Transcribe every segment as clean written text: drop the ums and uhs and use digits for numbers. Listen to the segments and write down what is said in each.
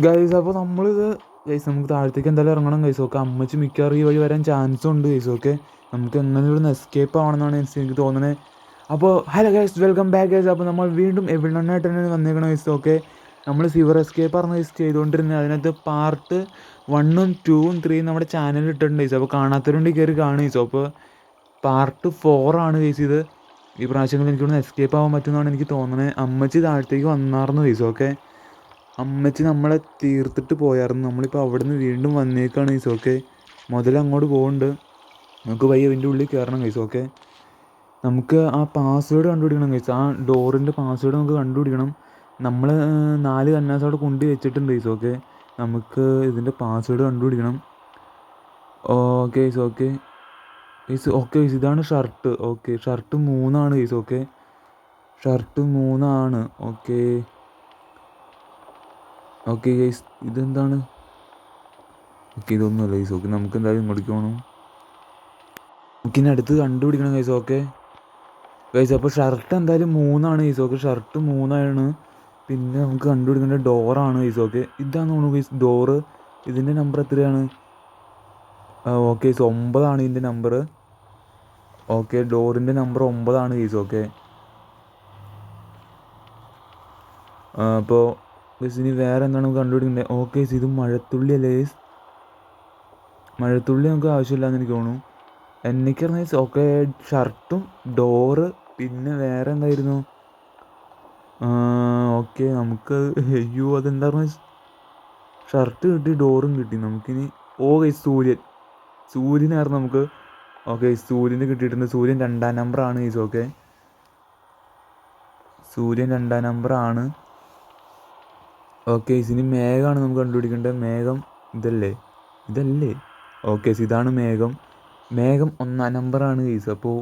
Guys അപ്പോൾ നമ്മളിത് guys നമുക്ക് താഴത്തേക്ക് എന്തായാലും ഇറങ്ങണം ഗൈസ്. ഓക്കെ, അമ്മച്ചി മിക്കവാറും ഈ വഴി വരാൻ ചാൻസും ഉണ്ട് ഗൈസ്. ഓക്കെ, നമുക്ക് എങ്ങനെ ഇവിടെ നിന്ന് എസ്കേപ്പ് ആവണമെന്നാണ് എനിക്ക് തോന്നുന്നത്. അപ്പോൾ hello guys, welcome back guys. അപ്പോൾ നമ്മൾ വീണ്ടും എവിടെണ്ണായിട്ട് തന്നെ വന്നേക്കണം ഗൈസ്. ഓക്കെ, നമ്മൾ സിവർ എസ്കേപ്പ് ആണ് ഗൈസ് ചെയ്തുകൊണ്ടിരുന്നത്. അതിനകത്ത് പാർട്ട് 1ഉം 2ഉം 3ഉം നമ്മുടെ ചാനലിൽ ഇട്ടിട്ടുണ്ട് ഗൈസ്. അപ്പോൾ കാണാത്തവരുണ്ടെങ്കിൽ കയറി കാണും ഗൈസ്. അപ്പോൾ പാർട്ട് 4 ആണ് ഗൈസ് ഇത്. ഈ പ്രാവശ്യങ്ങളിൽ എനിക്കൊന്ന് എസ്കേപ്പ് ആവാൻ പറ്റുമെന്നാണ് എനിക്ക് തോന്നുന്നത്. അമ്മച്ചി താഴത്തേക്ക് വന്നായിരുന്നു ഗൈസ്. ഓക്കെ, അമ്മച്ചി നമ്മളെ തീർത്തിട്ട് പോയായിരുന്നു. നമ്മളിപ്പോൾ അവിടെ നിന്ന് വീണ്ടും വന്നേക്കാണ് ഗൈസ്. ഓക്കെ, മുതൽ അങ്ങോട്ട് പോകുന്നുണ്ട്. നമുക്ക് വയ്യ ഇതിൻ്റെ ഉള്ളിൽ കയറണം ഗൈസ്. ഓക്കെ, നമുക്ക് ആ പാസ്വേഡ് കണ്ടുപിടിക്കണം ഗൈസ്. ആ ഡോറിൻ്റെ പാസ്വേഡ് നമുക്ക് കണ്ടുപിടിക്കണം. നമ്മൾ 4 കന്നാസ് അവിടെ കൊണ്ടു വെച്ചിട്ടുണ്ട് ഗൈസ്. ഓക്കെ, നമുക്ക് ഇതിൻ്റെ പാസ്വേഡ് കണ്ടുപിടിക്കണം. Okay guys. Okay guys. Okay guys, ഇതാണ് shirt. Okay, shirt 3 guys. Okay, shirt 3. Okay okay guys, ഇതെന്താണ്? ഓക്കെ, ഇതൊന്നുമല്ല ഗൈസ്. ഓക്കെ, നമുക്ക് എന്തായാലും ഇങ്ങോട്ടേക്ക് പോകണം. നമുക്കിനി അടുത്ത് കണ്ടുപിടിക്കണം ഗൈസ്. ഓക്കെ ഗൈസ്, അപ്പോൾ ഷർട്ട് എന്തായാലും 3 ഗൈസ്. Okay, shirt 3. പിന്നെ നമുക്ക് കണ്ടുപിടിക്കേണ്ട ഡോറാണ് ഗൈസ്. ഓക്കെ, ഇതാണ് തോന്നുന്നു ഗൈസ് ഡോറ്. ഇതിൻ്റെ നമ്പർ എത്രയാണ്? ഓക്കെ ഗൈസ്, 9 ഇതിൻ്റെ നമ്പർ. ഓക്കെ, ഡോറിൻ്റെ നമ്പർ 9 ഗൈസ്. ഓക്കെ, അപ്പോൾ ഗൈസ് ഇനി വേറെ എന്താണ് നമുക്ക് കണ്ടുപിടിക്കേണ്ടത്? ഓക്കെ ഗൈസ്, ഇത് മഴത്തുള്ളി അല്ലേ ഗൈസ്? മഴത്തുള്ളി നമുക്ക് ആവശ്യമില്ലാന്ന് എനിക്ക് തോന്നുന്നു. എനിക്കറിഞ്ഞ ഗൈസ്. ഓക്കെ, ഷർട്ടും ഡോറ് പിന്നെ വേറെ എന്തായിരുന്നു? ഓക്കെ, നമുക്ക് അയ്യോ അതെന്തായിരുന്നു? ഷർട്ട് കിട്ടി, ഡോറും കിട്ടി. നമുക്കിനി ഗൈസ് സൂര്യനായിരുന്നു നമുക്ക്. ഓക്കെ, സൂര്യന് കിട്ടിയിട്ടുണ്ട്. സൂര്യൻ 2 നമ്പറാണ് ഗൈസ്. ഓക്കെ, സൂര്യൻ 2 നമ്പറാണ്. ഓക്കെ, ഇനി മേഘമാണ് നമുക്ക് കണ്ടുപിടിക്കേണ്ടത്. മേഘം ഇതല്ലേ? ഓക്കെ, ഇതാണ് മേഘം. മേഘം 1 നമ്പറാണ് ഗൈസ്. അപ്പോൾ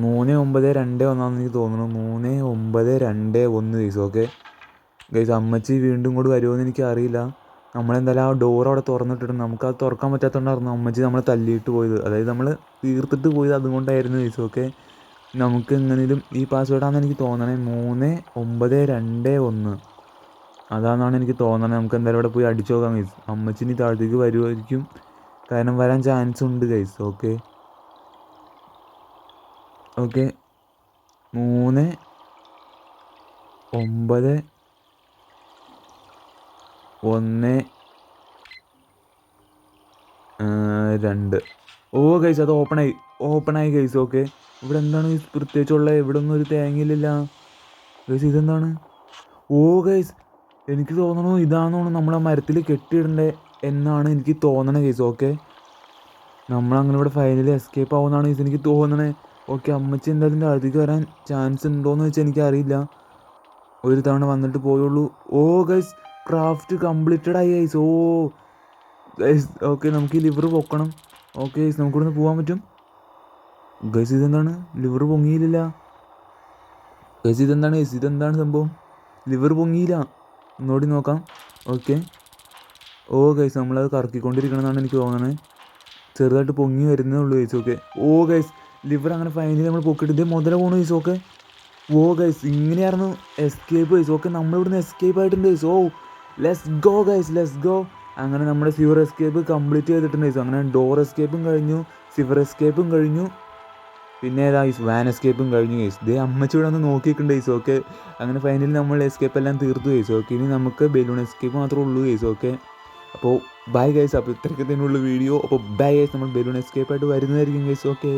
3921 എനിക്ക് തോന്നുന്നു. 3921 ഗൈസ്. ഓക്കെ ഗൈസ്, അമ്മച്ചി വീണ്ടും ഇങ്ങോട്ട് വരുമോയെന്ന് എനിക്ക് അറിയില്ല. നമ്മളെന്തായാലും ആ ഡോർ അവിടെ തുറന്നിട്ടിട്ടുണ്ട്. നമുക്കത് തുറക്കാൻ പറ്റാത്തതുകൊണ്ടായിരുന്നു അമ്മച്ചി നമ്മളെ തല്ലിയിട്ട് പോയത്. അതായത് നമ്മൾ തീർത്തിട്ട് പോയത് അതുകൊണ്ടായിരുന്നു ഗൈസ്. ഓക്കെ, നമുക്ക് എങ്ങനെയും ഈ പാസ്വേഡാണെന്ന് എനിക്ക് തോന്നണേ. 3921 അതാണെന്നാണ് എനിക്ക് തോന്നണത്. നമുക്ക് എന്തായാലും ഇവിടെ പോയി അടിച്ചു നോക്കാം ഗൈസ്. അമ്മച്ചിനി താഴത്തേക്ക് വരുമായിരിക്കും, കാരണം വരാൻ ചാൻസ് ഉണ്ട് ഗൈസ്. Okay okay 3912. ഗൈസ്, അത് ഓപ്പണായി ഗൈസ്. ഓക്കെ, ഇവിടെ എന്താണ് പ്രത്യേകിച്ചുള്ളത്? ഇവിടെ ഒന്നും ഒരു തേങ്ങയില്ല ഗൈസ്. ഇതെന്താണ്? ഗൈസ്, എനിക്ക് തോന്നണു ഇതാണെന്ന് തോന്നുന്നു നമ്മളെ മരത്തിൽ കെട്ടിയിടണ്ടേ എന്നാണ് എനിക്ക് തോന്നണേ ഗൈസ്. ഓക്കെ, നമ്മളങ്ങനെ ഇവിടെ ഫൈനലി എസ്കേപ്പ് ആവുമെന്നാണ് ഗൈസ് എനിക്ക് തോന്നണേ. ഓക്കെ, അമ്മച്ചി എന്തായാലും താഴത്തേക്ക് വരാൻ ചാൻസ് ഉണ്ടോയെന്ന് വെച്ചാൽ എനിക്കറിയില്ല. ഒരു തവണ വന്നിട്ട് പോയുള്ളൂ. ഗൈസ്, ക്രാഫ്റ്റ് കംപ്ലീറ്റഡ് ആയി ഗൈസ്. ഗൈസ്. ഓക്കെ, നമുക്ക് ഈ ലിവർ പൊക്കണം. ഓക്കെ ഗൈസ്, നമുക്കിവിടുന്ന് പോകാൻ പറ്റും ഗൈസ്. ഇതെന്താണ്? ലിവർ പൊങ്ങിയില്ല ഗൈസ്. ഇതെന്താണ് ഗൈസ്? ഇതെന്താണ് സംഭവം? ലിവർ പൊങ്ങിയില്ല. ഒന്നുകൂടി നോക്കാം. ഓക്കെ ഗൈസ്, നമ്മളത് കറക്കിക്കൊണ്ടിരിക്കണമെന്നാണ് എനിക്ക് തോന്നണേ. ചെറുതായിട്ട് പൊങ്ങി വരുന്നേ ഉള്ളൂ ഗൈസ്. ഓക്കെ ഗൈസ്, ലിവർ അങ്ങനെ ഫൈനലി നമ്മൾ പൊക്കിയിട്ട് ഇതേ മുതല പോകണം ഗൈസ്. ഓക്കെ ഗൈസ്, ഇങ്ങനെയായിരുന്നു എസ്കേപ്പ് ഗൈസ്. ഓക്കെ, നമ്മളിവിടുന്ന് എസ്കേപ്പ് ആയിട്ടുണ്ട് guys. Let's go guys, let's go. അങ്ങനെ നമ്മുടെ സിവർ എസ്കേപ്പ് കംപ്ലീറ്റ് ചെയ്തിട്ടുണ്ട് ഗൈസ്. അങ്ങനെ ഡോർ എസ്കേപ്പും കഴിഞ്ഞു, സിവർ എസ്കേപ്പും കഴിഞ്ഞു, പിന്നെ ഏതാ ഗൈസ് വാൻ എസ്കേപ്പും കഴിഞ്ഞു ഗൈസ്. ഇതേ അമ്മച്ചി ഇവിടെ ഒന്ന് നോക്കിയിട്ടുണ്ട് ഗൈസ്. ഓക്കെ, അങ്ങനെ ഫൈനലി നമ്മൾ എസ്കേപ്പ് എല്ലാം തീർത്തു ഗൈസ്. ഓക്കെ, ഇനി നമുക്ക് ബലൂൺ എസ്കേപ്പ് മാത്രമേ ഉള്ളൂ ഗൈസ്. ഓക്കെ, അപ്പോൾ ബൈ ഗൈസ്. അപ്പോൾ ഇത്രയ്ക്ക് തന്നെയുള്ള വീഡിയോ. അപ്പോൾ ബൈ ഗൈസ്, നമ്മൾ ബലൂൺ എസ്കേപ്പായിട്ട് വരുന്നതായിരിക്കും ഗൈസ്. ഓക്കെ.